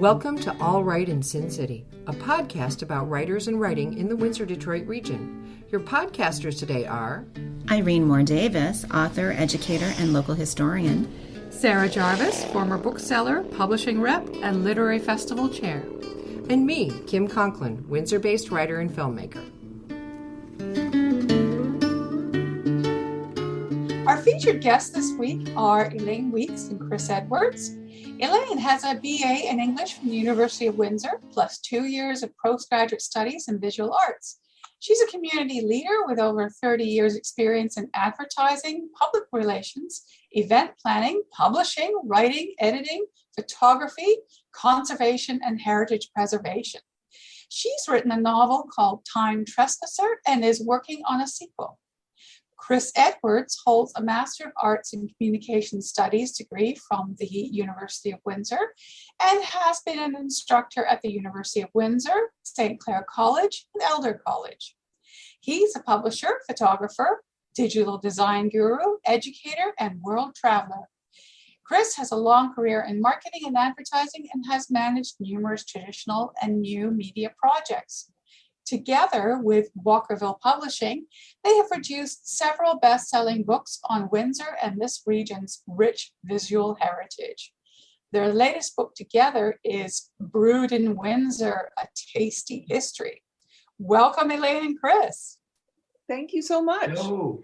Welcome to All Right in Sin City, a podcast about writers and writing in the Windsor-Detroit region. Your podcasters today are Irene Moore Davis, author, educator, and local historian. Sarah Jarvis, former bookseller, publishing rep, and literary festival chair. and me, Kim Conklin, Windsor-based writer and filmmaker. Our featured guests this week are Elaine Weeks and Chris Edwards. Elaine has a BA in English from the University of Windsor, plus 2 years of postgraduate studies in visual arts. She's a community leader with over 30 years experience in advertising, public relations, event planning, publishing, writing, editing, photography, conservation, and heritage preservation. She's written a novel called Trespasser and is working on a sequel. Chris Edwards holds a Master of Arts in Communication Studies degree from the University of Windsor and has been an instructor at the University of Windsor, St. Clair College, and Elder College. He's a publisher, photographer, digital design guru, educator, and world traveler. Chris has a long career in marketing and advertising and has managed numerous traditional and new media projects. Together with Walkerville Publishing, they have produced several best-selling books on Windsor and this region's rich visual heritage. Their latest book together is Brewed in Windsor, A Tasty History. Welcome, Elaine and Chris. Thank you so much. Hello.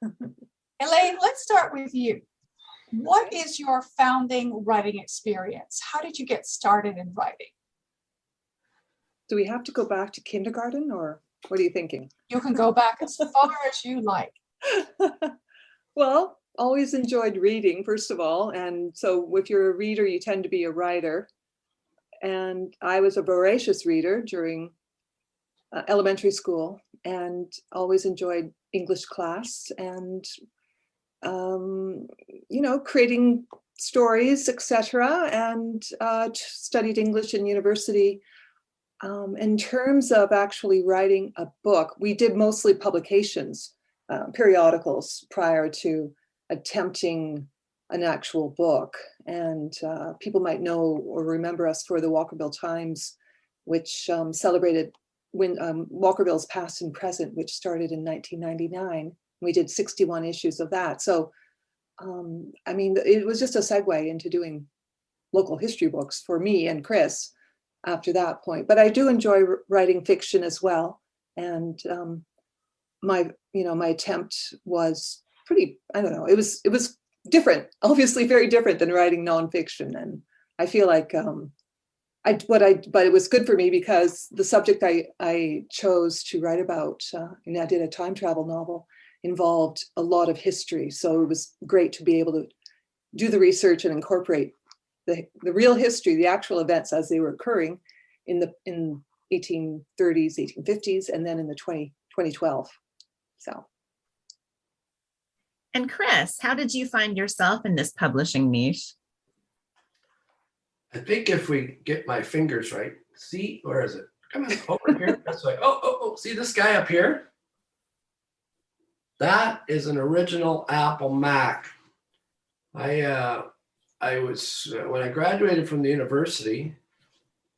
Elaine, let's start with you. What is your founding writing experience? How did you get started in writing? Do we have to go back to kindergarten, or what are you thinking? You can go back as far as you like. Well, always enjoyed reading, first of all. And so if you're a reader, you tend to be a writer. And I was a voracious reader during elementary school and always enjoyed English class and, creating stories, etc. And studied English in university. In terms of actually writing a book, we did mostly publications, periodicals prior to attempting an actual book. And people might know or remember us for the Walkerville Times, which celebrated Walkerville's past and present, which started in 1999. We did 61 issues of that. So, it was just a segue into doing local history books for me and Chris after that point. But I do enjoy writing fiction as well. And my attempt was pretty, it was different, obviously very different than writing nonfiction. And I feel like but it was good for me because the subject I chose to write about, and I did a time travel novel, involved a lot of history. So it was great to be able to do the research and incorporate the real history, the actual events as they were occurring in 1830s, 1850s, and then in the 2012. So. And Chris, how did you find yourself in this publishing niche? I think if we get my fingers right, see, where is it? Come on, over here. That's like, oh, see this guy up here? That is an original Apple Mac. I was, when I graduated from the university,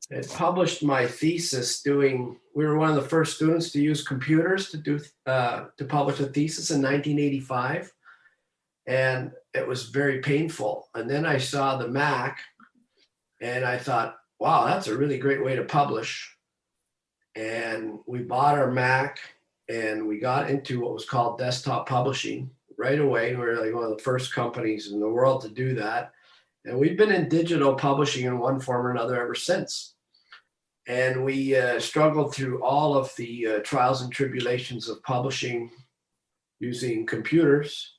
I had published my thesis we were one of the first students to use computers to publish a thesis in 1985. And it was very painful. And then I saw the Mac and I thought, wow, that's a really great way to publish. And we bought our Mac and we got into what was called desktop publishing right away. We were like one of the first companies in the world to do that. And we've been in digital publishing in one form or another ever since. And we struggled through all of the trials and tribulations of publishing using computers.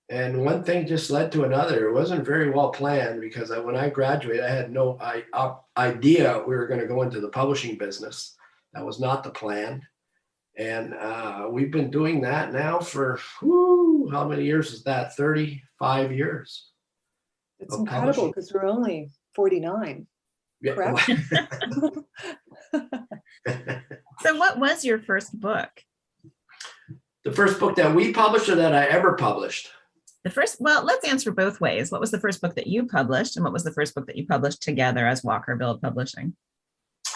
And one thing just led to another. It wasn't very well planned because when I graduated, I had no idea we were going to go into the publishing business. That was not the plan. And we've been doing that now for, how many years is that? 35 years. It's incredible because we're only 49. Yeah. Correct? So what was your first book? The first book that we published or that I ever published? Well, let's answer both ways. What was the first book that you published, and what was the first book that you published together as Walkerville Publishing?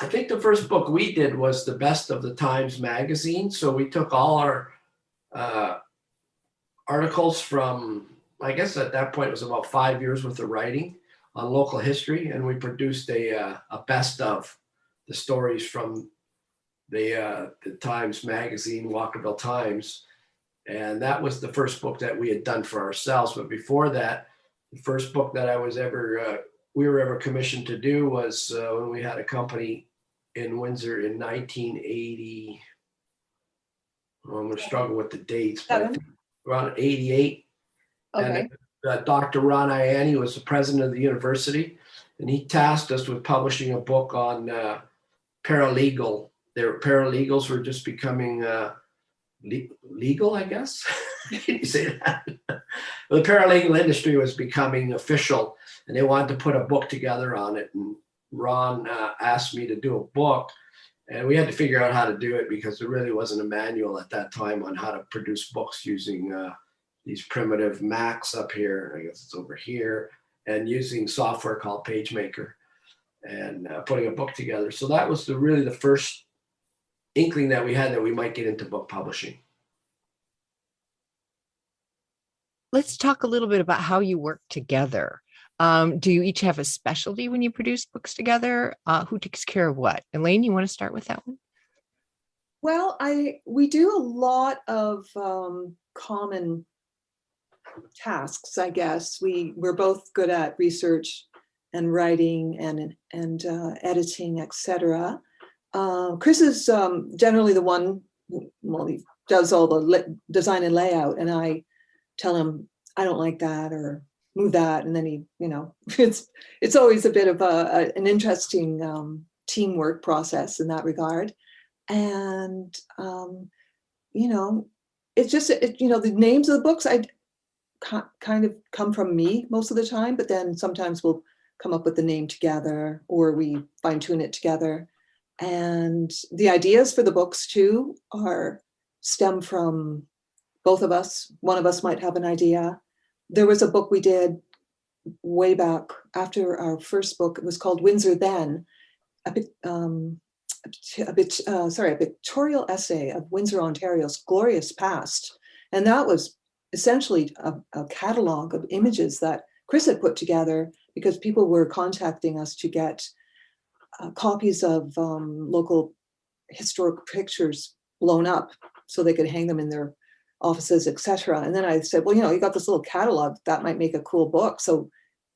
I think the first book we did was the Best of the Times magazine. So we took all our articles from, I guess at that point it was about 5 years worth of writing on local history, and we produced a best of the stories from the Times magazine, Walkerville Times. And that was the first book that we had done for ourselves. But before that, the first book that we were ever commissioned to do was when we had a company in Windsor in 1980. I'm going to struggle with the dates, but I think around 88. Okay. And Dr. Ron Ianni was the president of the university, and he tasked us with publishing a book on paralegal. Paralegals were just becoming legal, I guess. Can you say that? The paralegal industry was becoming official, and they wanted to put a book together on it. And Ron asked me to do a book, and we had to figure out how to do it because there really wasn't a manual at that time on how to produce books using these primitive Macs up here. I guess it's over here, and using software called PageMaker, and putting a book together. So that was really the first inkling that we had that we might get into book publishing. Let's talk a little bit about how you work together. Do you each have a specialty when you produce books together? Who takes care of what? Elaine, you want to start with that one? Well, we do a lot of common tasks, I guess. We're both good at research and writing and editing, etc. Chris is generally the one, he does all the design and layout, and I tell him I don't like that or move that, and then he, it's always a bit of an interesting teamwork process in that regard. And it's just the names of the books I kind of come from me most of the time, but then sometimes we'll come up with the name together or we fine tune it together. And the ideas for the books too stem from both of us. One of us might have an idea. There was a book we did way back after our first book. It was called Windsor Then, a pictorial essay of Windsor, Ontario's glorious past. And that was essentially a catalog of images that Chris had put together because people were contacting us to get copies of local historic pictures blown up so they could hang them in their offices, etc. And then I said, well, you got this little catalog that might make a cool book. So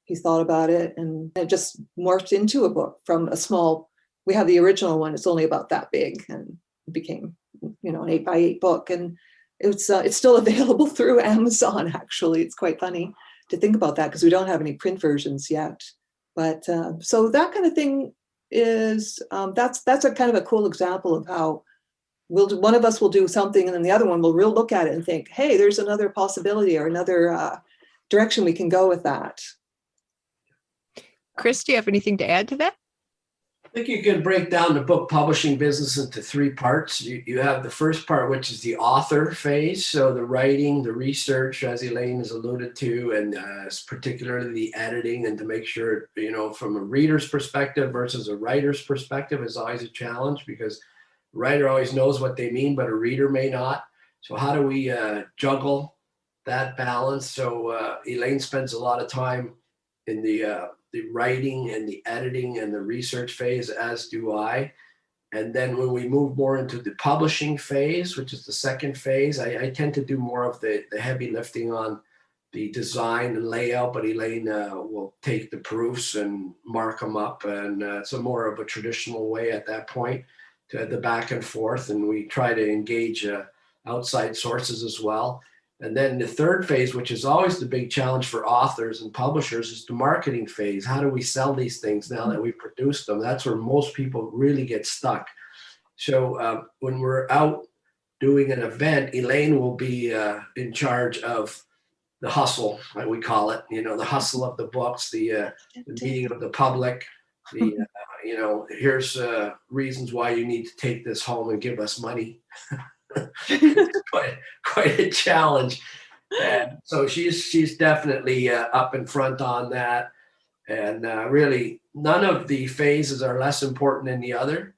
he thought about it, and it just morphed into a book from a small. We have the original one; it's only about that big, and it became, an 8x8 book, and it's still available through Amazon. Actually, it's quite funny to think about that because we don't have any print versions yet. But so that kind of thing is that's a kind of a cool example of how one of us will do something and then the other one will look at it and think, hey, there's another possibility or another direction we can go with that. Chris, do you have anything to add to that? I think you can break down the book publishing business into three parts. You have the first part, which is the author phase. So the writing, the research, as Elaine has alluded to, and particularly the editing, and to make sure, from a reader's perspective versus a writer's perspective is always a challenge because the writer always knows what they mean, but a reader may not. So how do we juggle that balance? So Elaine spends a lot of time in the writing and the editing and the research phase, as do I. And then when we move more into the publishing phase, which is the second phase, I tend to do more of the heavy lifting on the design and layout, but Elaine will take the proofs and mark them up. And it's more of a traditional way at that point, to the back and forth. And we try to engage outside sources as well. And then the third phase, which is always the big challenge for authors and publishers, is the marketing phase. How do we sell these things now that we've produced them? That's where most people really get stuck. So when we're out doing an event, Elaine will be in charge of the hustle, like we call it, the hustle of the books, the meeting of the public, here's reasons why you need to take this home and give us money. It's quite a challenge. And so she's definitely up in front on that. And really, none of the phases are less important than the other.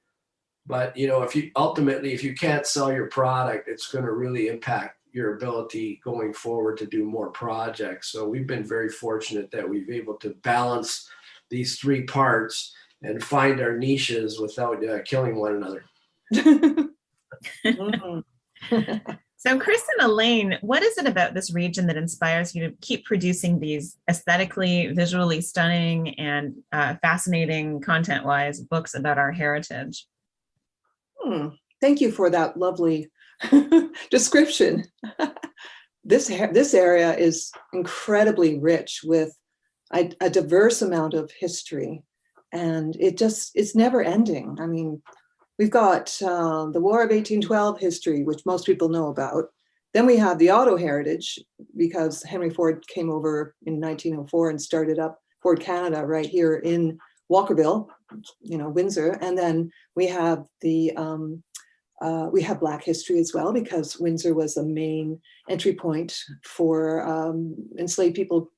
But if you can't sell your product, it's going to really impact your ability going forward to do more projects. So we've been very fortunate that we've been able to balance these three parts and find our niches without killing one another. Mhm. So Chris and Elaine, what is it about this region that inspires you to keep producing these aesthetically, visually stunning and fascinating content-wise books about our heritage? Thank you for that lovely description. This area is incredibly rich with a diverse amount of history, and it's never ending. I mean, we've got the War of 1812 history, which most people know about. Then we have the auto heritage, because Henry Ford came over in 1904 and started up Ford Canada right here in Walkerville, Windsor. And then we have we have Black history as well, because Windsor was a main entry point for enslaved people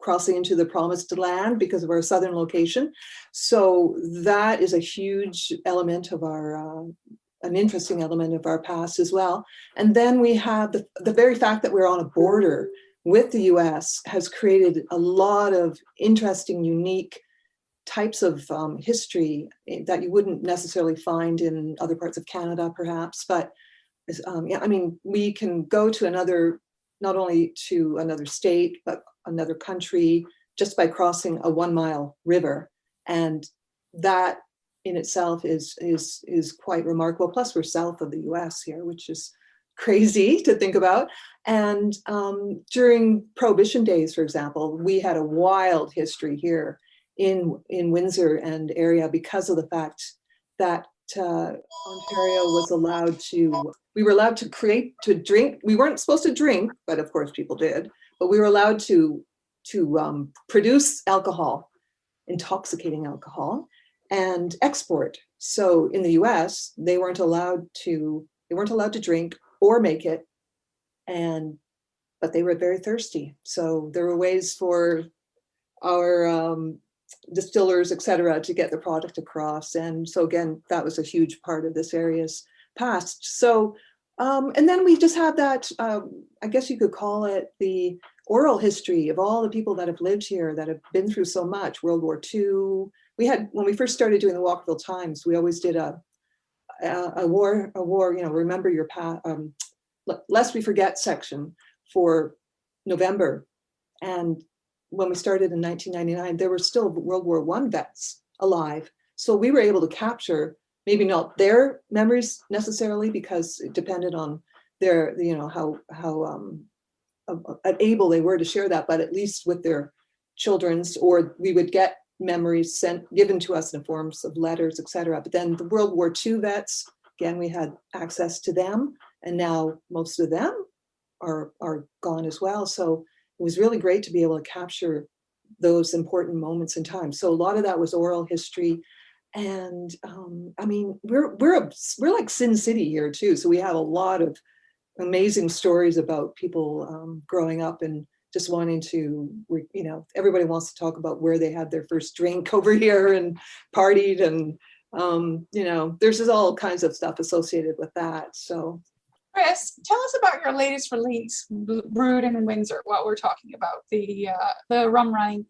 crossing into the promised land because of our southern location. So that is a huge element of an interesting element of our past as well. And then we have the very fact that we're on a border with the US has created a lot of interesting, unique types of history that you wouldn't necessarily find in other parts of Canada, perhaps. But yeah, I mean, we can go to not only to another state, but another country just by crossing a 1-mile river. And that in itself is quite remarkable. Plus we're south of the US here, which is crazy to think about. And during Prohibition days, for example, we had a wild history here in Windsor and area because of the fact that Ontario was we were allowed to drink. We weren't supposed to drink, but of course people did, but we were allowed to produce alcohol, intoxicating alcohol, and export. So in the US, they weren't allowed to drink or make it, but they were very thirsty. So there were ways for our distillers, et cetera, to get the product across. And so again, that was a huge part of this area's past. So, and then we just have that, I guess you could call it the oral history of all the people that have lived here, that have been through so much. World War II. When we first started doing the Walkerville Times, we always did a war, remember your past, lest we forget section for November. And when we started in 1999, there were still World War I vets alive. So we were able to capture maybe not their memories necessarily, because it depended on their, how able they were to share that, but at least with their children's, or we would get memories given to us in forms of letters, et cetera. But then the World War II vets, again, we had access to them, and now most of them are gone as well. So it was really great to be able to capture those important moments in time. So a lot of that was oral history. And I mean, we're like Sin City here too. So we have a lot of amazing stories about people growing up and just wanting to, everybody wants to talk about where they had their first drink over here and partied, and there's just all kinds of stuff associated with that. So Chris, tell us about your latest release, Brewed in Windsor, what we're talking about, the rum running.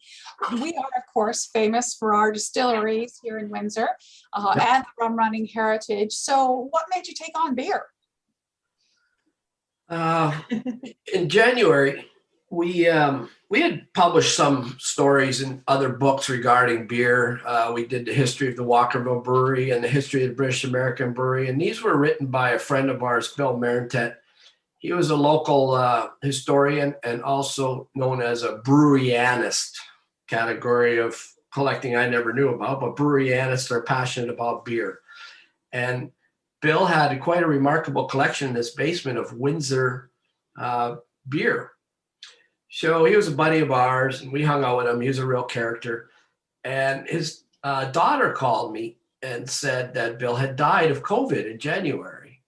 We are, of course, famous for our distilleries here in Windsor and the rum running heritage. So what made you take on beer? In January, we had published some stories in other books regarding beer. We did the history of the Walkerville Brewery and the history of the British American Brewery. And these were written by a friend of ours, Bill Marentet. He was a local historian and also known as a breweryanist, category of collecting I never knew about, but breweryanists are passionate about beer. And Bill had quite a remarkable collection in his basement of Windsor beer. So he was a buddy of ours, and we hung out with him. He was a real character. And his daughter called me and said that Bill had died of COVID in January.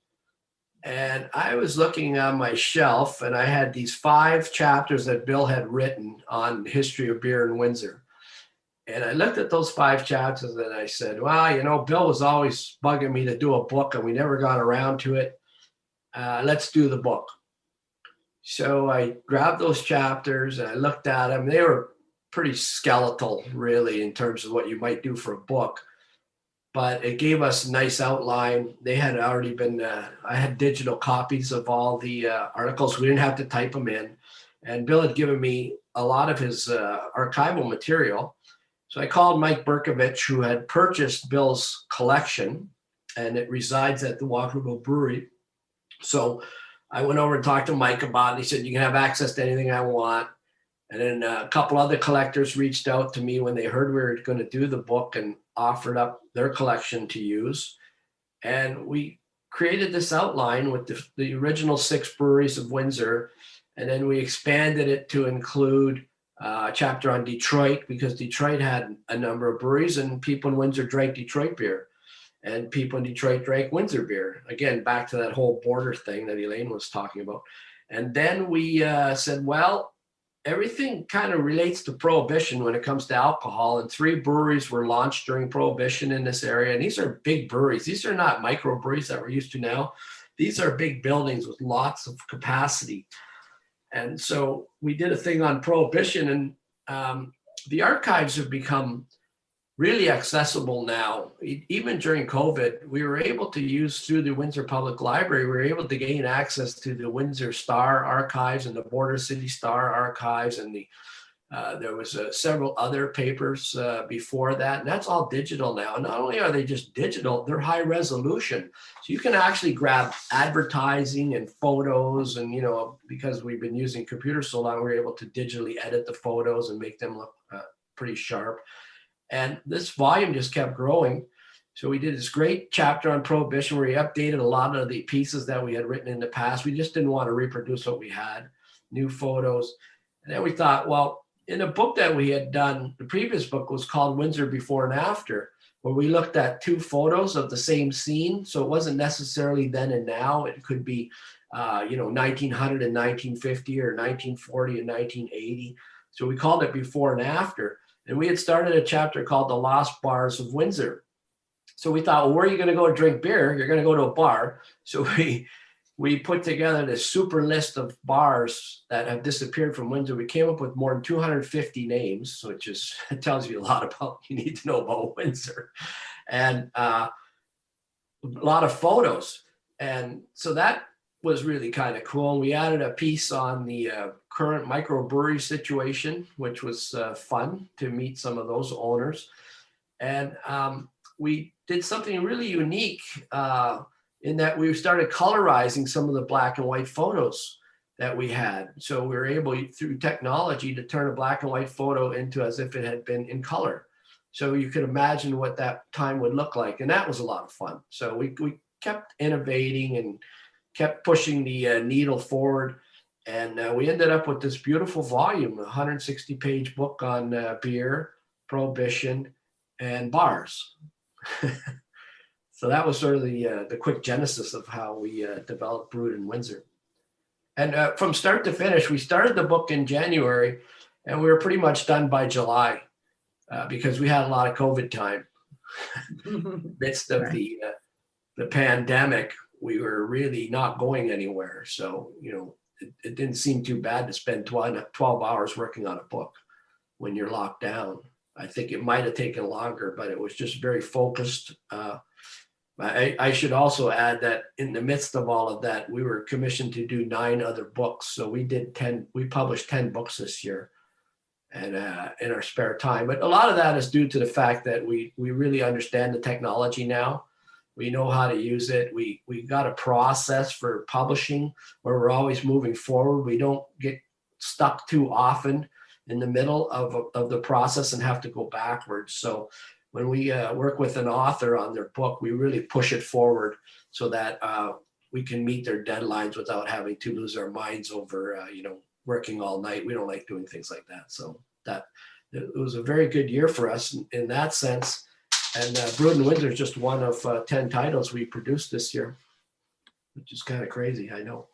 And I was looking on my shelf and I had these 5 chapters that Bill had written on history of beer in Windsor. And I looked at those 5 chapters and I said, well, you know, Bill was always bugging me to do a book and we never got around to it. Let's do the book. So I grabbed those chapters and I looked at them. They were pretty skeletal, really, in terms of what you might do for a book. But it gave us a nice outline. They had already been, I had digital copies of all the articles. We didn't have to type them in. And Bill had given me a lot of his archival material. So I called Mike Berkovich, who had purchased Bill's collection, and it resides at the Walkerville Brewery. So I went over and talked to Mike about it. He said, you can have access to anything I want. And then a couple other collectors reached out to me when they heard we were going to do the book and offered up their collection to use. And we created this outline with the original 6 breweries of Windsor. And then we expanded it to include a chapter on Detroit, because Detroit had a number of breweries and people in Windsor drank Detroit beer. And people in Detroit drank Windsor beer. Again, back to that whole border thing that Elaine was talking about. And then we said, well, everything kind of relates to Prohibition when it comes to alcohol. And 3 breweries were launched during Prohibition in this area. And these are big breweries. These are not microbreweries that we're used to now. These are big buildings with lots of capacity. And so we did a thing on Prohibition, and the archives have become really accessible now. Even during COVID, we were able to use through the Windsor Public Library, we were able to gain access to the Windsor Star archives and the Border City Star archives, and there was several other papers before that, and that's all digital now. And not only are they just digital, they're high resolution. So you can actually grab advertising and photos, and you know, because we've been using computers so long, we're able to digitally edit the photos and make them look pretty sharp. And this volume just kept growing. So we did this great chapter on Prohibition where we updated a lot of the pieces that we had written in the past. We just didn't want to reproduce what we had, new photos. And then we thought, well, in a book that we had done, the previous book was called Windsor Before and After, where we looked at 2 photos of the same scene. So it wasn't necessarily then and now. It could be, 1900 and 1950 or 1940 and 1980. So we called it Before and After. And we had started a chapter called The Lost Bars of Windsor. So we thought, well, where are you going to go to drink beer? You're going to go to a bar. So we put together this super list of bars that have disappeared from Windsor. We came up with more than 250 names, which is, it tells you a lot about, you need to know about Windsor. And a lot of photos. And so that was really kind of cool. We added a piece on the current microbrewery situation, which was fun to meet some of those owners. And we did something really unique in that we started colorizing some of the black and white photos that we had. So we were able, through technology, to turn a black and white photo into as if it had been in color. So you could imagine what that time would look like. And that was a lot of fun. So we kept innovating and kept pushing the needle forward. And we ended up with this beautiful volume, a 160-page book on beer, Prohibition, and bars. So that was sort of the quick genesis of how we developed Brewed in Windsor. And from start to finish, we started the book in January, and we were pretty much done by July because we had a lot of COVID time. Midst of the pandemic, we were really not going anywhere. So, it didn't seem too bad to spend 12 hours working on a book when you're locked down. I think it might have taken longer, but it was just very focused. I should also add that in the midst of all of that, we were commissioned to do 9 other books. So we published 10 books this year and in our spare time. But a lot of that is due to the fact that we really understand the technology now. We know how to use it. We got a process for publishing where we're always moving forward. We don't get stuck too often in the middle of the process and have to go backwards. So when we work with an author on their book, we really push it forward so that we can meet their deadlines without having to lose our minds over, working all night. We don't like doing things like that. So it was a very good year for us in that sense. And Brewed in Windsor is just one of 10 titles we produced this year. which is kind of crazy, I know.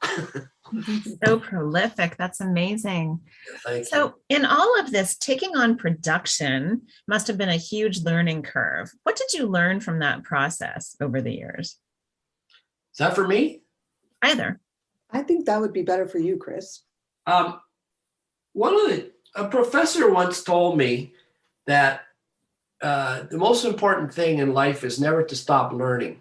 So prolific. That's amazing. Thank you. So in all of this, taking on production must have been a huge learning curve. What did you learn from that process over the years? Is that for me? Either. I think that would be better for you, Chris. A professor once told me that the most important thing in life is never to stop learning.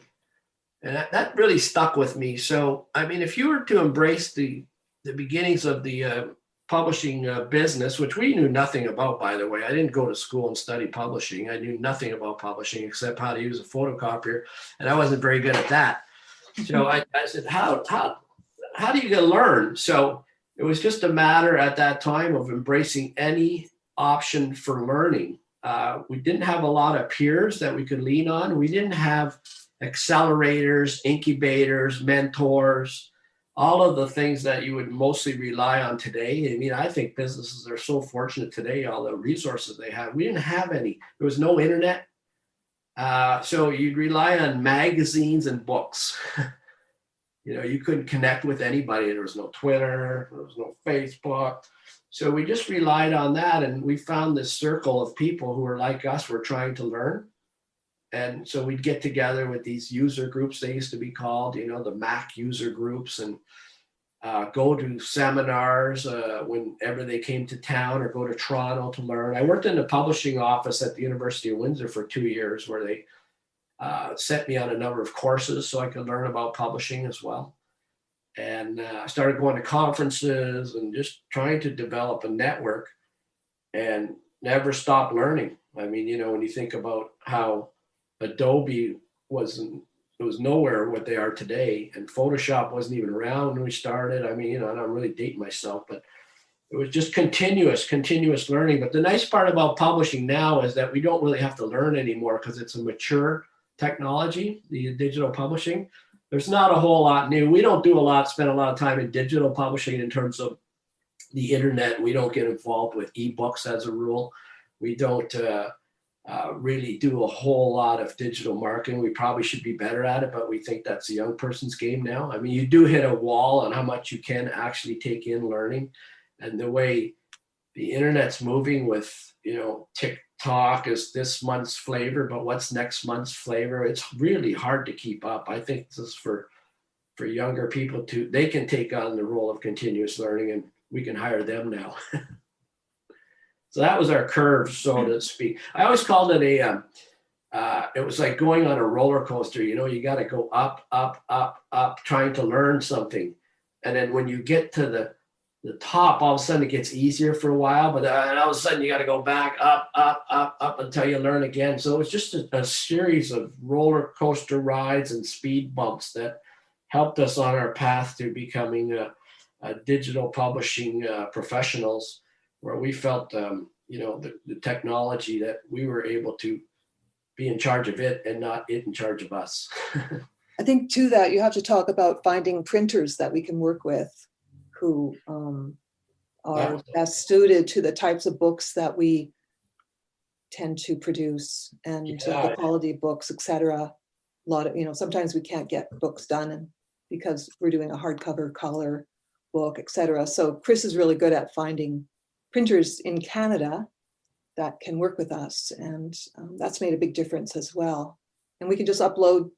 And that really stuck with me. So, I mean, if you were to embrace the beginnings of the publishing business, which we knew nothing about, by the way, I didn't go to school and study publishing. I knew nothing about publishing except how to use a photocopier, and I wasn't very good at that. So I said, how do you learn? So it was just a matter at that time of embracing any option for learning. We didn't have a lot of peers that we could lean on. We didn't have accelerators, incubators, mentors, all of the things that you would mostly rely on today. I mean, I think businesses are so fortunate today, all the resources they have. We didn't have any. There was no internet. So you'd rely on magazines and books. You couldn't connect with anybody. There was no Twitter, there was no Facebook. So we just relied on that. And we found this circle of people who were like us, were trying to learn. And so we'd get together with these user groups, they used to be called, the Mac user groups, and go to seminars whenever they came to town, or go to Toronto to learn. I worked in the publishing office at the University of Windsor for 2 years, where they sent me on a number of courses so I could learn about publishing as well. And I started going to conferences and just trying to develop a network and never stop learning. I mean, when you think about how Adobe was nowhere what they are today, and Photoshop wasn't even around when we started. I mean, and I'm really dating myself, but it was just continuous learning. But the nice part about publishing now is that we don't really have to learn anymore, because it's a mature technology, the digital publishing. There's not a whole lot new. We don't spend a lot of time in digital publishing in terms of the internet. We don't get involved with ebooks as a rule. We don't really do a whole lot of digital marketing. We probably should be better at it, but we think that's a young person's game now. I mean, you do hit a wall on how much you can actually take in learning, and the way the internet's moving with, TikTok is this month's flavor, but what's next month's flavor? It's really hard to keep up. I think this is for younger people too. They can take on the role of continuous learning, and we can hire them now. So that was our curve, so to speak. I always called it it was like going on a roller coaster. You got to go up, up, up, up, trying to learn something. And then when you get to the top, all of a sudden it gets easier for a while, but all of a sudden you got to go back up, up, up, up until you learn again. So it's just a series of roller coaster rides and speed bumps that helped us on our path to becoming a digital publishing professionals, where we felt, the technology, that we were able to be in charge of it and not it in charge of us. I think to that, you have to talk about finding printers that we can work with who are best suited to the types of books that we tend to produce, and the quality of books, et cetera. A lot of, sometimes we can't get books done because we're doing a hardcover color book, et cetera. So Chris is really good at finding printers in Canada that can work with us, and that's made a big difference as well. And we can just upload.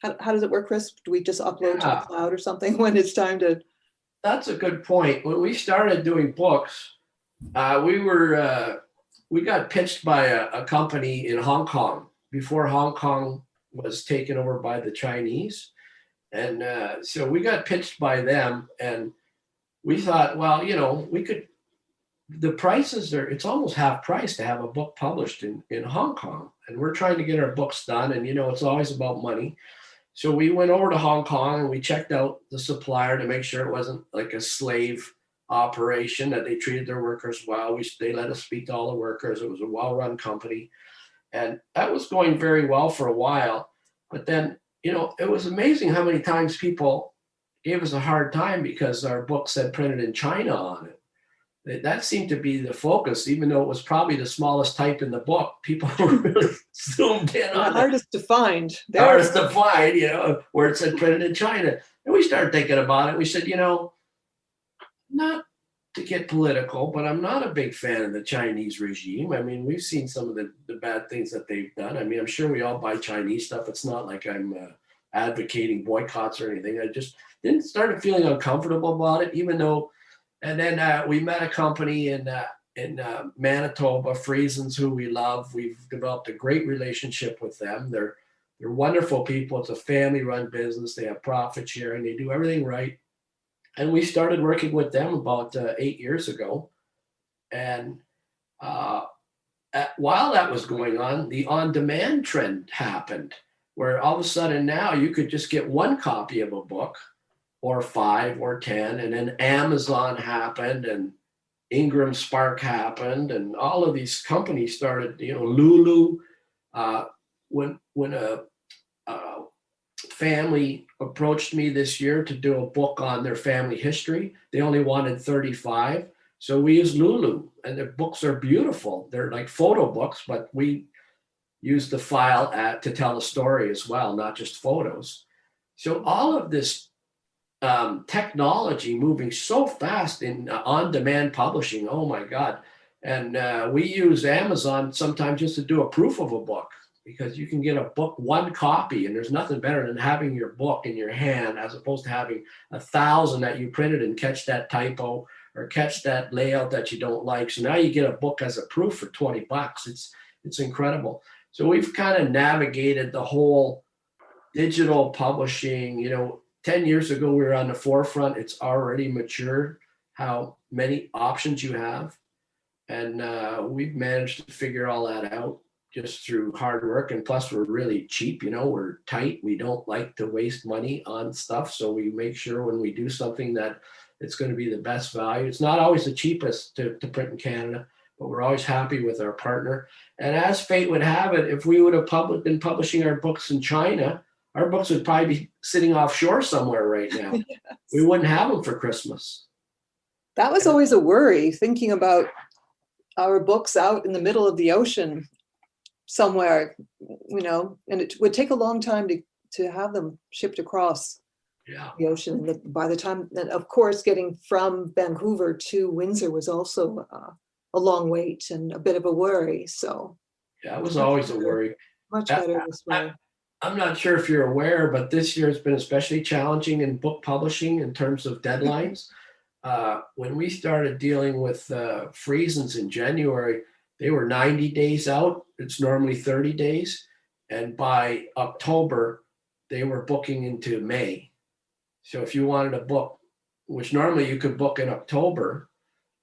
How does it work, Chris? Do we just upload to the cloud or something when it's time to? That's a good point. When we started doing books, we got pitched by a company in Hong Kong before Hong Kong was taken over by the Chinese, and so we got pitched by them, and we thought, well, we could. The prices it's almost half price to have a book published in Hong Kong. And we're trying to get our books done. And, it's always about money. So we went over to Hong Kong and we checked out the supplier to make sure it wasn't like a slave operation, that they treated their workers well. They let us speak to all the workers. It was a well-run company. And that was going very well for a while. But then, it was amazing how many times people gave us a hard time because our book said printed in China on it. that seemed to be the focus, even though it was probably the smallest type in the book. People were really zoomed in The on it. hardest to find. Hardest to find, where it said printed in China. And we started thinking about it. We said, not to get political, but I'm not a big fan of the Chinese regime. I mean, we've seen some of the bad things that they've done. I mean, I'm sure we all buy Chinese stuff. It's not like I'm advocating boycotts or anything. I just didn't start feeling uncomfortable about it, even though. And then we met a company in Manitoba, Friesens, who we love. We've developed a great relationship with them. They're wonderful people. It's a family-run business. They have profit sharing. They do everything right. And we started working with them about 8 years ago. And while that was going on, the on-demand trend happened, where all of a sudden now you could just get one copy of a book, or 5 or 10, and then Amazon happened, and Ingram Spark happened, and all of these companies started. Lulu. When a family approached me this year to do a book on their family history, they only wanted 35, so we used Lulu, and the books are beautiful. They're like photo books, but we use the file to tell the story as well, not just photos. So all of this technology moving so fast in on-demand publishing. Oh my God. And we use Amazon sometimes just to do a proof of a book, because you can get a book, one copy, and there's nothing better than having your book in your hand as opposed to having 1,000 that you printed and catch that typo or catch that layout that you don't like. So now you get a book as a proof for $20. It's incredible. So we've kind of navigated the whole digital publishing. 10 years ago, we were on the forefront. It's already matured how many options you have. And we've managed to figure all that out just through hard work. And plus, we're really cheap. We're tight. We don't like to waste money on stuff. So we make sure when we do something that it's going to be the best value. It's not always the cheapest to print in Canada, but we're always happy with our partner. And as fate would have it, if we would have been publishing our books in China, our books would probably be sitting offshore somewhere right now. Yes. We wouldn't have them for Christmas. That was always a worry, thinking about our books out in the middle of the ocean somewhere, and it would take a long time to have them shipped across the ocean. And by the time, and of course, getting from Vancouver to Windsor was also a long wait and a bit of a worry. So yeah, it was always a worry. Much better this way. I'm not sure if you're aware, but this year has been especially challenging in book publishing in terms of deadlines. When we started dealing with Friesens in January, they were 90 days out. It's normally 30 days. And by October, they were booking into May. So if you wanted a book, which normally you could book in October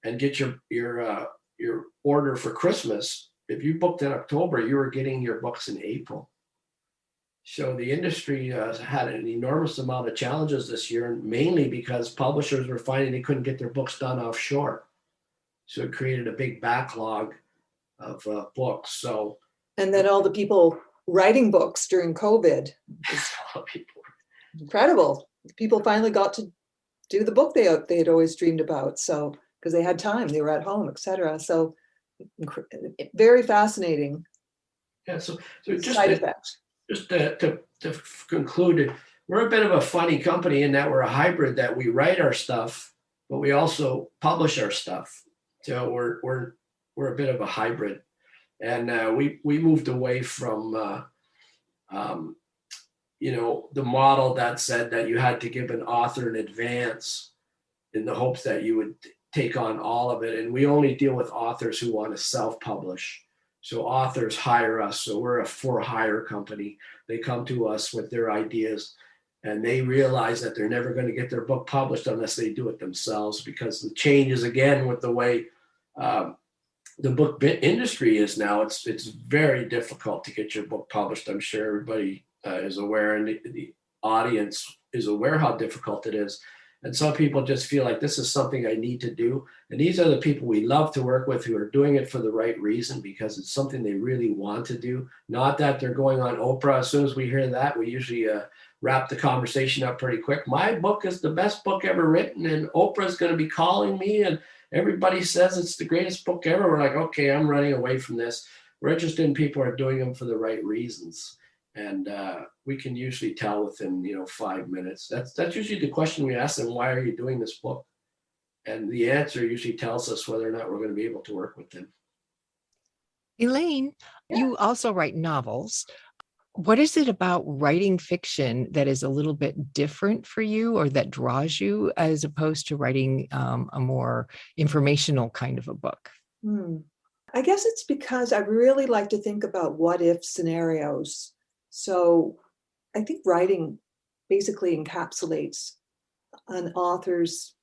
and get your order for Christmas, if you booked in October, you were getting your books in April. So the industry had an enormous amount of challenges this year, mainly because publishers were finding they couldn't get their books done offshore. So it created a big backlog of books. And then all the people writing books during COVID. Incredible. People finally got to do the book they had always dreamed about. So because they had time, they were at home, etc. So very fascinating. Yeah. So just side effects. Just to conclude, we're a bit of a funny company in that we're a hybrid, that we write our stuff, but we also publish our stuff. So we're a bit of a hybrid, and we moved away from the model that said that you had to give an author an advance in the hopes that you would take on all of it, and we only deal with authors who want to self-publish. So authors hire us. So we're a for-hire company. They come to us with their ideas, and they realize that they're never going to get their book published unless they do it themselves, because the changes, again, with the way the book industry is now, it's very difficult to get your book published. I'm sure everybody is aware, and the audience is aware how difficult it is. And some people just feel like this is something I need to do. And these are the people we love to work with, who are doing it for the right reason, because it's something they really want to do. Not that they're going on Oprah. As soon as we hear that, we usually wrap the conversation up pretty quick. My book is the best book ever written, and Oprah's going to be calling me, and everybody says it's the greatest book ever. We're like, okay, I'm running away from this. We're interested in people who are doing them for the right reasons. And we can usually tell within, 5 minutes. That's usually the question we ask them, why are you doing this book? And the answer usually tells us whether or not we're going to be able to work with them. Elaine, you also write novels. What is it about writing fiction that is a little bit different for you or that draws you as opposed to writing a more informational kind of a book? I guess it's because I really like to think about what if scenarios. So I think writing basically encapsulates an author's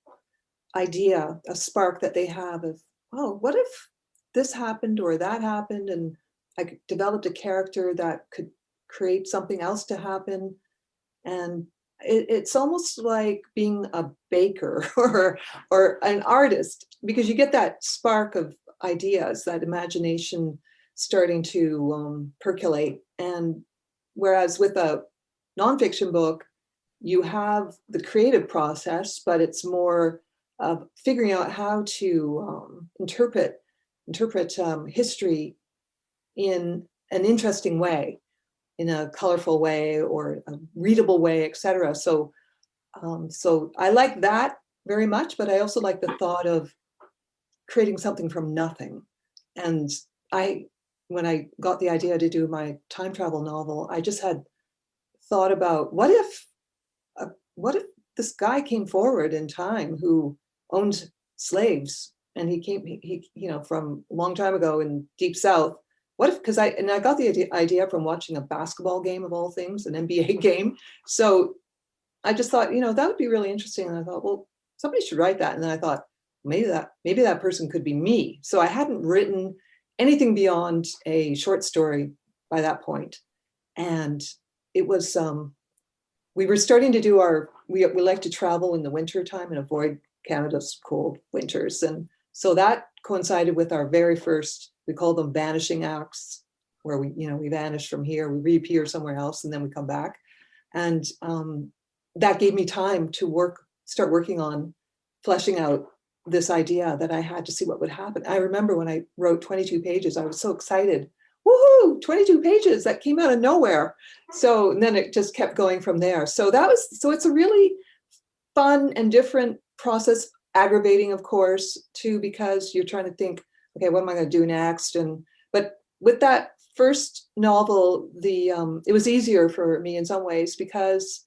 idea, a spark that they have of, oh, what if this happened or that happened? And I developed a character that could create something else to happen. And it's almost like being a baker or an artist, because you get that spark of ideas, that imagination starting to percolate. And whereas with a nonfiction book, you have the creative process, but it's more of figuring out how to interpret history in an interesting way, in a colorful way or a readable way, etc. So I like that very much, but I also like the thought of creating something from nothing. And when I got the idea to do my time travel novel, I just had thought about what if this guy came forward in time who owned slaves, and he from a long time ago in Deep South. What if, because I got the idea from watching a basketball game of all things, an NBA game. So I just thought, that would be really interesting. And I thought, well, somebody should write that. And then I thought, maybe that person could be me. So I hadn't written anything beyond a short story by that point. And it was, we were starting to do we like to travel in the winter time and avoid Canada's cold winters. And so that coincided with our very first, we call them vanishing acts, where we vanish from here, we reappear somewhere else, and then we come back. And that gave me time to start working on fleshing out this idea that I had to see what would happen. I remember when I wrote 22 pages, I was so excited. Woohoo, 22 pages, that came out of nowhere. So then it just kept going from there. So it's a really fun and different process, aggravating, of course, too, because you're trying to think, okay, what am I going to do next? But with that first novel, it was easier for me in some ways because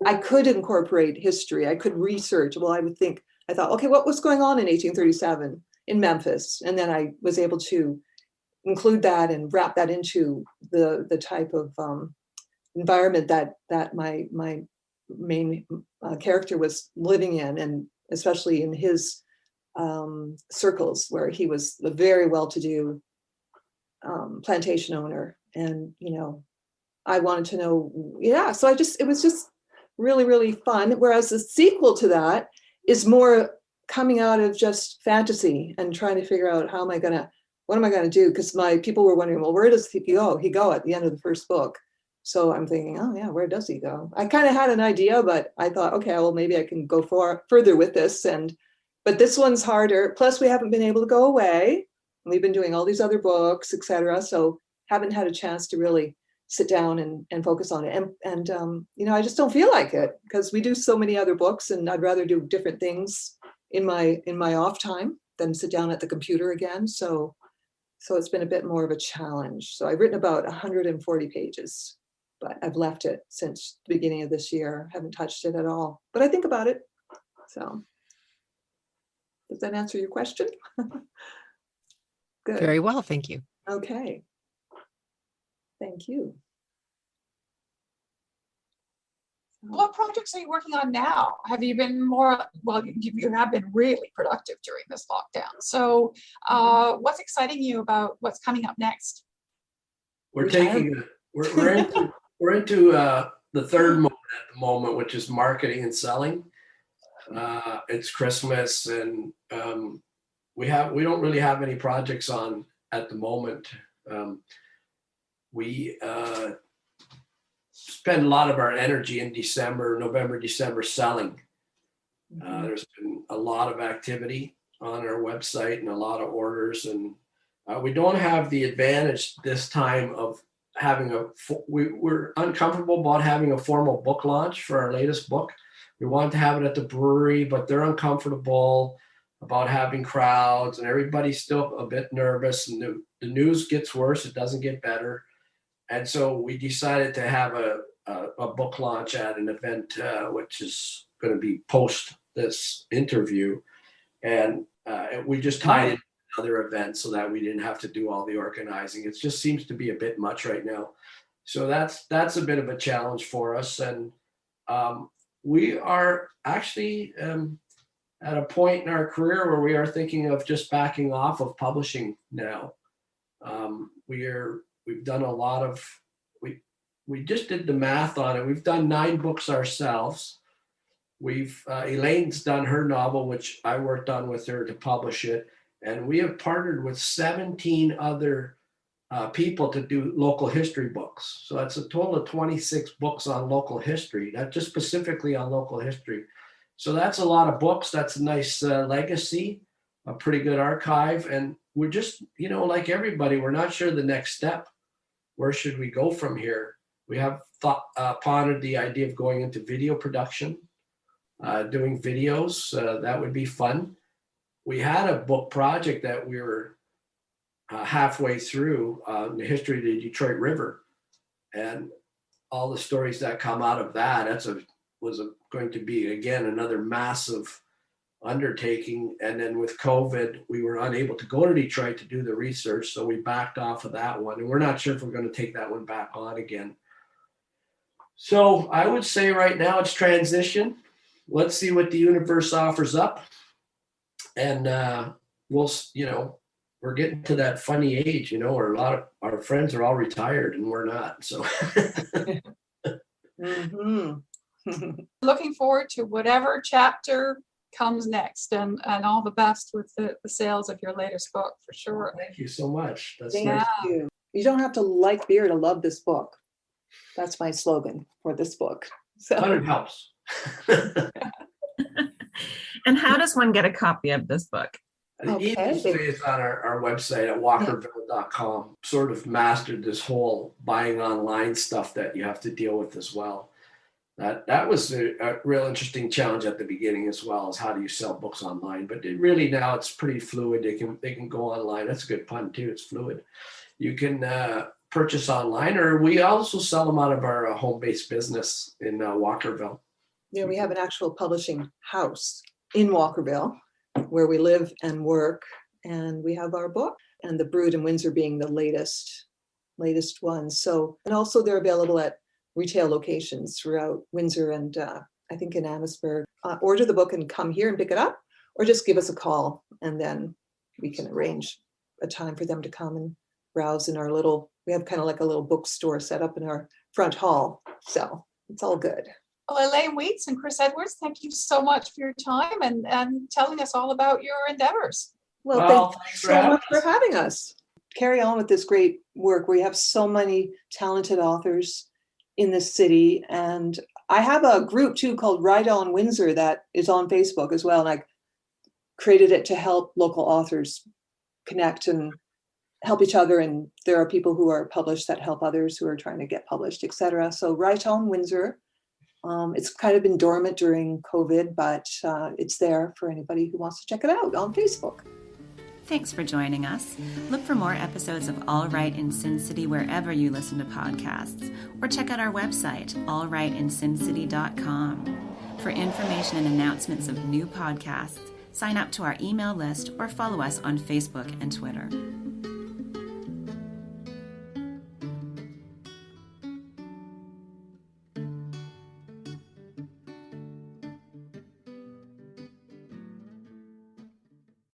I could incorporate history. I could research. Well, I thought, okay, what was going on in 1837 in Memphis? And then I was able to include that and wrap that into the type of environment that my main character was living in, and especially in his circles, where he was a very well-to-do plantation owner. And I wanted to know, so it was just really, really fun. Whereas the sequel to that is more coming out of just fantasy and trying to figure out what am I gonna do? Because my people were wondering, well, where does he go at the end of the first book? So I'm thinking, oh yeah, where does he go? I kind of had an idea, but I thought, okay, well, maybe I can go further with this. But this one's harder. Plus, we haven't been able to go away. We've been doing all these other books, etc. So haven't had a chance to really sit down and focus on it. And I just don't feel like it, because we do so many other books, and I'd rather do different things in my off time than sit down at the computer again. So it's been a bit more of a challenge. So I've written about 140 pages, but I've left it since the beginning of this year. Haven't touched it at all, but I think about it. So does that answer your question? Good. Very well, thank you. Okay. Thank you. What projects are you working on now? Have you been you have been really productive during this lockdown. So what's exciting you about what's coming up next? We're into the third mode at the moment, which is marketing and selling. It's Christmas, and we don't really have any projects on at the moment. We spend a lot of our energy in November, December selling. There's been a lot of activity on our website and a lot of orders. And we don't have the advantage this time of having we're uncomfortable about having a formal book launch for our latest book. We wanted to have it at the brewery, but they're uncomfortable about having crowds, and everybody's still a bit nervous, and the news gets worse. It doesn't get better. And so we decided to have a book launch at an event, which is going to be post this interview. And we just tied it to another event so that we didn't have to do all the organizing. It just seems to be a bit much right now. So that's a bit of a challenge for us. And we are actually at a point in our career where we are thinking of just backing off of publishing now. We've done a lot of, we just did the math on it. We've done 9 books ourselves. Elaine's done her novel, which I worked on with her to publish it. And we have partnered with 17 other people to do local history books. So that's a total of 26 books on local history, not just specifically on local history. So that's a lot of books. That's a nice legacy, a pretty good archive. And we're just, like everybody, we're not sure the next step. Where should we go from here? We have pondered the idea of going into video production, doing videos. That would be fun. We had a book project that we were halfway through, the history of the Detroit River, and all the stories that come out of that. Was going to be, again, another massive undertaking. And then with COVID, we were unable to go to Detroit to do the research, so we backed off of that one. And we're not sure if we're going to take that one back on again. So I would say right now it's transition. Let's see what the universe offers up. And we're getting to that funny age, where a lot of our friends are all retired and we're not. So Mm-hmm. Looking forward to whatever chapter comes next, and all the best with the sales of your latest book, for sure. Thank you so much. That's Thank nice. you. You don't have to like beer to love this book. That's my slogan for this book. So But it helps. And how does one get a copy of this book? The easiest way is on our website at walkerville.com. Sort of mastered this whole buying online stuff that you have to deal with as well. That was a real interesting challenge at the beginning as well, as how do you sell books online. But now it's pretty fluid. They can go online. That's a good pun too. It's fluid. You can purchase online, or we also sell them out of our home-based business in Walkerville. Yeah, we have an actual publishing house in Walkerville where we live and work, and we have our book, and the Brood in Windsor being the latest one. So, and also they're available at retail locations throughout Windsor and I think in Amherstburg. Order the book and come here and pick it up, or just give us a call, and then we can arrange a time for them to come and browse in our we have kind of like a little bookstore set up in our front hall. So it's all good. Well, Elaine Weeks and Chris Edwards, thank you so much for your time and telling us all about your endeavors. Well, thanks so much for having us. Carry on with this great work. We have so many talented authors in this city. And I have a group too called Ride On Windsor that is on Facebook as well. And I created it to help local authors connect and help each other. And there are people who are published that help others who are trying to get published, etc. So Ride On Windsor. It's kind of been dormant during COVID, but it's there for anybody who wants to check it out on Facebook. Thanks for joining us. Look for more episodes of All Right in Sin City wherever you listen to podcasts, or check out our website, allrightinsincity.com. For information and announcements of new podcasts, sign up to our email list or follow us on Facebook and Twitter.